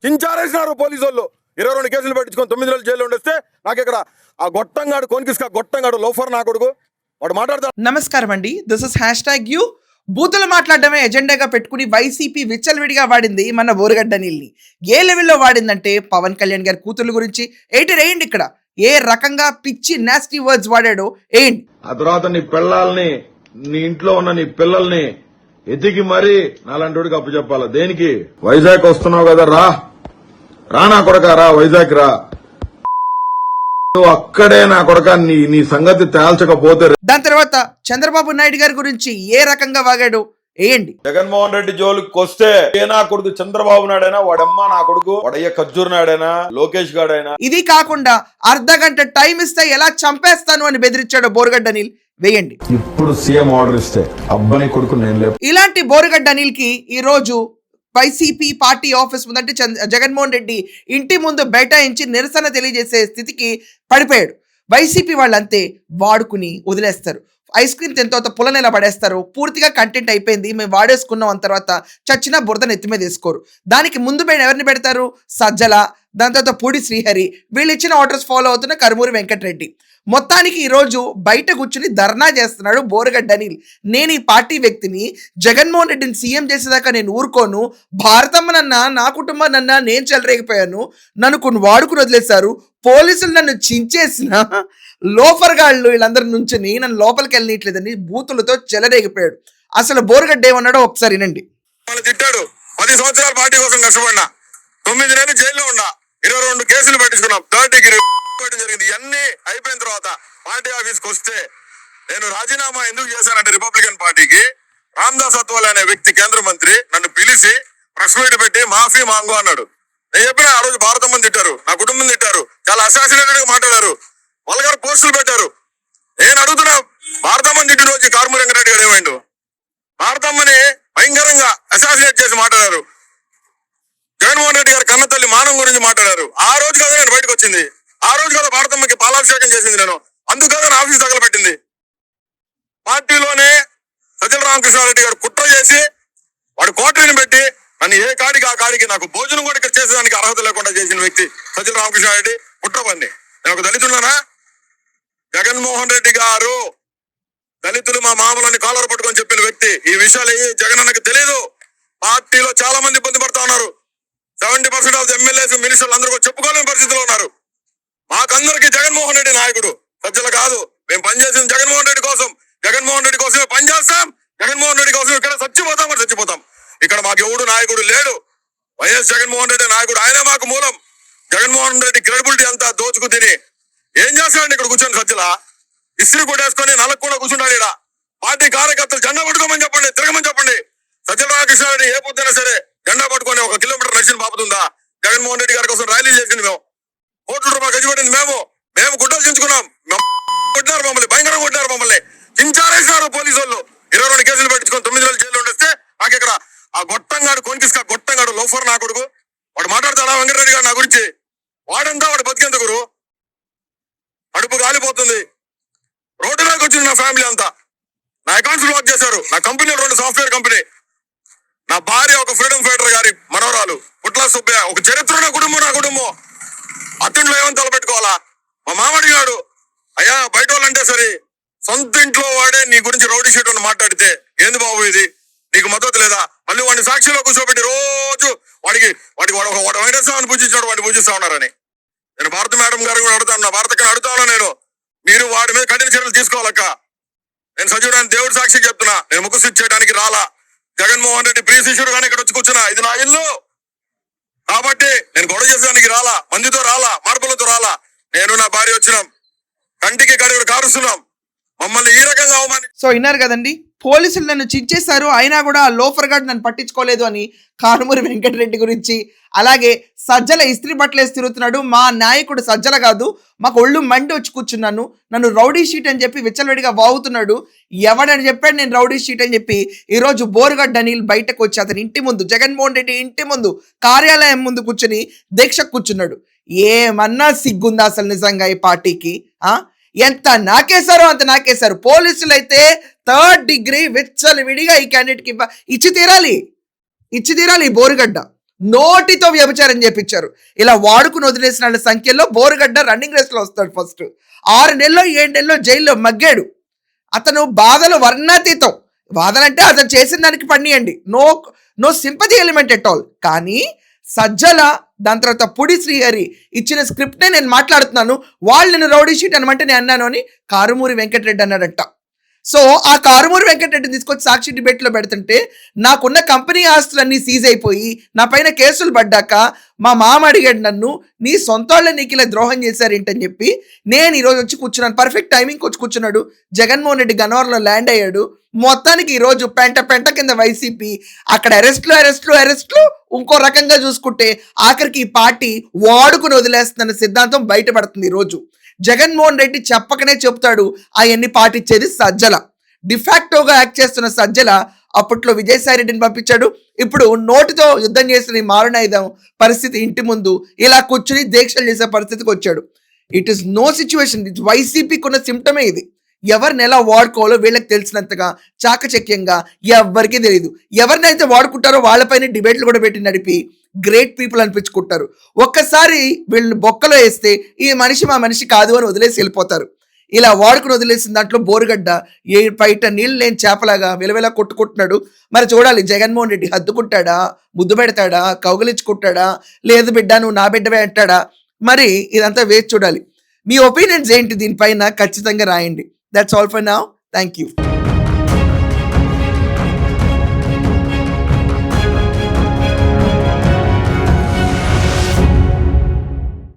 చించారేసినారు police వాళ్ళు. 22 కేసులు పెట్టించుకొని 9 నెలలు జైల్లో ఉండేస్తే నాకు ఇక్కడ ఆ గొట్టంగాడు కొనికిస్కా గొట్టంగాడు లోఫర్ నా కొడుకు వాడు మాట్లాడతాడు. నమస్కారం అండి, దిస్ ఇస్ #యూ. బూతులు మాట్లాడడమే ఎజెండాగా పెట్టుకుని వైసీపీ విచ్చలవిడిగా వాడింది మన బోరుగడ్డ నీళ్ళని. ఏ లెవెల్లో వాడిందంటే పవన్ కళ్యాణ్ గారి కూతుర్ల గురించి వేయండి. ఇక్కడ ఏ రకంగా పిచ్చి నాస్టీ వర్డ్స్ వాడాడో వేయండి. ఆ తర్వాత నీ పిల్లల్ని, నీ ఇంట్లో ఉన్న నీ పిల్లల్ని ఎతికి మరీ నాలంటోడికి అప్పు చెప్పాలా? దేనికి? వైజాగ్ వస్తున్నావు కదా, రా నా కొడక, రా వైజాగ్ రా. నువ్వు అక్కడే నా కొడక నీ సంగతి తేల్చకపోతే. దాని తర్వాత చంద్రబాబు నాయుడు గారి గురించి ఏ రకంగా వాగాడు వేయండి. జగన్మోహన్ రెడ్డి జోలికి వస్తే ఏ నా కొడుకు చంద్రబాబు నాయుడైనా, వాడమ్మ నా కొడుకు, వాడయ్య ఖర్జూర్ నాయుడైనా, లోకేష్ గాడైనా. ఇది కాకుండా అర్ధగంట టైం ఇస్తే ఎలా చంపేస్తాను అని బెదిరించాడు బోరుగడ్డ అనిల్ వేయండి. ఇప్పుడు సీఎం ఆర్డర్ ఇస్తే అబ్బాయి కొడుకు నేను లేవు. ఇలాంటి బోరుగడ్డ అనిల్ కి ఈ రోజు వైసీపీ పార్టీ ఆఫీస్ ముందు అంటే జగన్మోహన్ రెడ్డి ఇంటి ముందు బైఠాయించి నిరసన తెలియజేసే స్థితికి పడిపోయాడు. వైసీపీ వాళ్ళంతే వాడుకుని వదిలేస్తారు. ఐస్ క్రీమ్ తింత పుల్లనెలా పడేస్తారు. పూర్తిగా కంటెంట్ అయిపోయింది, మేము వాడేసుకున్నాం అన్న తర్వాత చచ్చిన బురద నెత్తి మీద వేసుకోరు. దానికి ముందు ఎవరిని పెడతారు? సజ్జల, దాని తర్వాత పూడి శ్రీహరి, వీళ్ళు ఇచ్చిన ఆర్డర్స్ ఫాలో అవుతున్న కరుమూరి వెంకటరెడ్డి. మొత్తానికి ఈరోజు బయట కూర్చుని ధర్నా చేస్తున్నాడు బోరుగడ్డ అనిల్. నేను ఈ పార్టీ వ్యక్తిని, జగన్మోహన్ రెడ్డిని సీఎం చేసేదాకా నేను ఊరుకోను, భారతమ్మనన్నా నా కుటుంబాన్నన్నా నేను చెలరేగిపోయాను, నన్ను కొన్ని వాడుకుని వదిలేశారు, పోలీసులు నన్ను చించేసిన లోఫర్ గాళ్ళు వీళ్ళందరి నుంచి నన్ను లోపలికి వెళ్ళనీయట్లేదని బూతులతో చెలరేగిపోయాడు. అసలు బోరుగడ్డ ఏమన్నాడో ఒకసారి వినండి. తిట్టాడు. 10 సంవత్సరాలు పార్టీ కోసం కష్టపడినా, 9 నెలలు జైల్లో ఉన్నా, 22 కేసులు పెట్టించుకున్నాం, 3rd డిగ్రీ జరిగింది. ఇవన్నీ అయిపోయిన తర్వాత పార్టీ ఆఫీస్కి వస్తే నేను రాజీనామా ఎందుకు చేశానంటే రిపబ్లికన్ పార్టీకి, రామ్దాస్ అత్వాలే అనే వ్యక్తి కేంద్ర మంత్రి నన్ను పిలిచి ప్రెస్ మీట్ పెట్టి మాఫీ మాంగో అన్నాడు. నేను చెప్పిన ఆ రోజు భారతమ్మని తిట్టారు, నా కుటుంబం తిట్టారు, చాలా అసాసినేటెడ్ గా మాట్లాడారు, వల్గర్ పోస్టులు పెట్టారు. నేను అడుగుతున్నా, భారతమ్మని తిట్టిన రోజు కారుమూరి వెంకటరెడ్డి గారు ఏమైండు? భారతమ్మని భయంకరంగా అసాసినేట్ చేసి మాట్లాడారు. జగన్మోహన్ రెడ్డి గారు కన్న తల్లి మానం గురించి మాట్లాడారు. ఆ రోజు కదా నేను బయటకు వచ్చింది, ఆ రోజు కదా భారతమ్మకి పాలాభిషేకం చేసింది నేను, అందుకు కదా నా ఆఫీస్ తగలబెట్టింది. పార్టీలోనే సజ్జల రామకృష్ణారెడ్డి గారు కుట్ర చేసి వాడు కోటరీని పెట్టి నన్ను ఏ కాడికి ఆ కాడికి నాకు భోజనం కూడా ఇక్కడ చేసేదానికి అర్హత లేకుండా చేసిన వ్యక్తి సజ్జల రామకృష్ణారెడ్డి. కుట్ర పన్ని నేను ఒక దళితున్నానా? జగన్మోహన్ రెడ్డి గారు దళితులు మా మామూలని కాలర్ పట్టుకొని చెప్పిన వ్యక్తి. ఈ విషయాలు జగనన్నకు తెలియదు. పార్టీలో చాలా మంది ఇబ్బంది పడతా ఉన్నారు. 70% ఆఫ్ ఎమ్మెల్యేస్, మినిస్టర్లు అందరూ చెప్పుకోలేని పరిస్థితిలో ఉన్నారు. మాకందరికి జగన్మోహన్ రెడ్డి నాయకుడు, సజ్జల కాదు. మేము పనిచేసిన జగన్మోహన్ రెడ్డి కోసం, జగన్మోహన్ రెడ్డి కోసమే పనిచేస్తాం, జగన్మోహన్ రెడ్డి కోసం ఇక్కడ చచ్చిపోతాం. ఇక్కడ మాకు ఎవడు నాయకుడు లేడు. వైఎస్ జగన్మోహన్ రెడ్డి నాయకుడు, ఆయన మాకు మూలం. జగన్మోహన్ రెడ్డి క్రెడిబిలిటీ అంతా దోచుకు తిని ఏం చేస్తాడండి ఇక్కడ కూర్చొని సజ్జల? ఇస్త్రీ కొట్టేసుకొని నలకుండా కూర్చుంటాడు. ఇక్కడ పార్టీ కార్యకర్తలు జెండా పట్టుకోమని చెప్పండి, తిరగమని చెప్పండి. సజ్జల రామకృష్ణారెడ్డి ఏ పొద్దునా సరే జెండా పట్టుకొని 1 కిలోమీటర్ నడిచిన పాపుతుందా? జగన్మోహన్ రెడ్డి గారి కోసం ర్యాలీ చేసింది మేము, కోట్ల రూపాయలు ఖర్చు పెట్టింది మేము గుడ్డలు చించుకున్నాం. కొట్టినారు మమ్మల్ని, భయంకరంగా కొట్టినారు మమ్మల్ని, చించారేసినారు పోలీసు వాళ్ళు. 22 కేసులు పెట్టించుకొని 9 నెలలు జైల్లో ఉండేస్తే నాకు ఇక్కడ ఆ గొట్టంగాడు కొనికిస్కా గొట్టంగాడు లోఫర్ నా కొడుకు వాడు మాట్లాడతాడా? వెంకటరెడ్డి గారు నా గురించి వాడంతా వాడు బతికేందుకు అడుపు కాలిపోతుంది. రోడ్డు మీదకి వచ్చింది నా ఫ్యామిలీ అంతా. నా అకౌంట్స్ బ్లాక్ చేశారు. నా కంపెనీ 2 సాఫ్ట్వేర్ కంపెనీ, నా భార్య ఒక ఫ్రీడమ్ ఫైటర్ గారి మనవరాలు పుట్ల సుబ్బయ్య, ఒక చరిత్ర నా కుటుంబం. అతనిలో ఏమని తలపెట్టుకోవాలా? మా మామ అడిగాడు, అయ్యా బయట వాళ్ళంటే సరే, సొంత ఇంట్లో వాడే నీ గురించి రౌడీ షీట్ అని మాట్లాడితే ఏంది బాబు ఇది? నీకు మద్దతు లేదా? మళ్ళీ వాడిని సాక్షిలో కూర్చోబెట్టి రోజు వాడికి వాడు వెంకటేశ్వరాన్ని పూజించాడు, వాడిని పూజిస్తా ఉన్నారని. నేను భారత మేడం గారు కూడా అడుగుతాను, భారతకి అడుగుతాను నేను, మీరు వాడి మీద కఠిన చర్యలు తీసుకోవాలక్క. నేను సజీవుడాన్ని దేవుడి సాక్షి చెప్తున్నా, నేను ముక్కు స్విచ్ చేయడానికి రాలా. జగన్మోహన్ రెడ్డి ప్రియ శిష్యుడు కానీ ఇక్కడ వచ్చి కూర్చున్నా, ఇది నా ఇల్లు కాబట్టి నేను గొడవ చేసేదానికి రాలా, మందితో రాలా, మార్పులతో రాలా. నేను నా భార్య వచ్చినాం, కంటికి కడుగుడు కారుస్తున్నాం, మమ్మల్ని ఈ రకంగా అవమాని. సో విన్నారు కదండి, పోలీసులు నన్ను చించేశారు, అయినా కూడా లోఫర్ గార్డ్ నన్ను పట్టించుకోలేదు అని కారుమూరి వెంకటరెడ్డి గురించి. అలాగే సజ్జల ఇస్త్రీ బట్టలేసి తిరుగుతున్నాడు, మా నాయకుడు సజ్జల కాదు, మాకు ఒళ్ళు మండి వచ్చి కూర్చున్నాను, నన్ను రౌడీ షీట్ అని చెప్పి విచ్చలవిడిగా వాగుతున్నాడు. ఎవడని చెప్పాడు నేను రౌడీ షీట్ అని చెప్పి? ఈరోజు బోరుగడ్డ అనిల్ బయటకు వచ్చి అతని ఇంటి ముందు, జగన్మోహన్ రెడ్డి ఇంటి ముందు, కార్యాలయం ముందు కూర్చుని దీక్షకు కూర్చున్నాడు. ఏమన్నా సిగ్గుందా అసలు నిజంగా ఈ పార్టీకి? ఎంత నాకేశారో అంత నాకేశారు. పోలీసులు అయితే 3rd డిగ్రీ విచ్చలవిడిగా ఈ క్యాండిడేట్కి ఇచ్చి తీరాలి బోరుగడ్డ. నోటితో వ్యభిచారం చేపించారు. ఇలా వాడుకుని వదిలేసిన వాళ్ళ సంఖ్యలో బోరుగడ్డ రన్నింగ్ రేస్ లో వస్తాడు. ఫస్ట్ 6 నెలలో 7 నెలలో జైల్లో మగ్గాడు. అతను బాధలు వర్ణాతీతం. బాధలంటే అతను చేసిన దానికి పనియండి, no sympathy element at all. కానీ సజ్జల, దాని తర్వాత పుడి శ్రీహరి ఇచ్చిన స్క్రిప్ట్నే నేను మాట్లాడుతున్నాను, వాళ్ళు నేను రౌడీ షీట్ అనమంటే నేను అన్నాను అని కారుమూరి వెంకటరెడ్డి అన్నాడట. సో ఆ కారుమూరి వెంకటరెడ్డిని తీసుకొచ్చి సాక్షి డిబేట్లో పెడుతుంటే నాకున్న కంపెనీ ఆస్తులన్నీ సీజ్ అయిపోయి నా పైన కేసులు పడ్డాక మా మామ అడిగాడు నన్ను, నీ సొంత వాళ్ళని నీకు ఇలా ద్రోహం చేశారేంటని చెప్పి నేను ఈరోజు వచ్చి కూర్చున్నాను. పర్ఫెక్ట్ టైమింగ్ వచ్చి కూర్చున్నాడు. జగన్మోహన్ రెడ్డి గన్నవరంలో ల్యాండ్ అయ్యాడు. మొత్తానికి ఈరోజు పెంట కింద వైసీపీ అక్కడ అరెస్ట్లు ఇంకో రకంగా చూసుకుంటే ఆఖరికి ఈ పార్టీ వాడుకుని వదిలేస్తున్న సిద్ధాంతం బయటపడుతుంది. ఈరోజు జగన్మోహన్ రెడ్డి చెప్పకనే చెప్తాడు అవన్నీ పాటించేది సజ్జల. డిఫాక్టోగా యాక్ట్ చేస్తున్న సజ్జల అప్పట్లో విజయసాయి రెడ్డిని పంపించాడు. ఇప్పుడు నోటితో యుద్ధం చేసిన ఈ మారణాయుధం పరిస్థితి ఇంటి ముందు ఇలా కూర్చుని దీక్షలు చేసే పరిస్థితికి వచ్చాడు. It is no situation. వైసీపీకి ఉన్న సిమ్టమే ఇది. ఎవరిని ఎలా వాడుకోవాలో వీళ్ళకి తెలిసినంతగా చాకచక్యంగా ఎవరికి తెలియదు. ఎవరినైతే వాడుకుంటారో వాళ్ళపైన డిబేట్లు కూడా పెట్టి నడిపి గ్రేట్ పీపుల్ అనిపించుకుంటారు. ఒక్కసారి వీళ్ళని బొక్కలో వేస్తే ఈ మనిషి మా మనిషి కాదు అని వదిలేసి వెళ్ళిపోతారు. ఇలా వాడుకుని వదిలేసిన దాంట్లో బోరుగడ్డ బయట నీళ్ళు లేని చేపలాగా విలవిలా కొట్టుకుంటున్నాడు. మరి చూడాలి జగన్మోహన్ రెడ్డి హద్దుకుంటాడా, ముద్దు పెడతాడా, కౌగిలించుకుంటాడా, లేదు బిడ్డ నువ్వు నా బిడ్డవే అంటాడా? మరి ఇదంతా వేచి చూడాలి. మీ ఒపీనియన్స్ ఏంటి దీనిపైన ఖచ్చితంగా రాయండి. That's all for now. Thank you.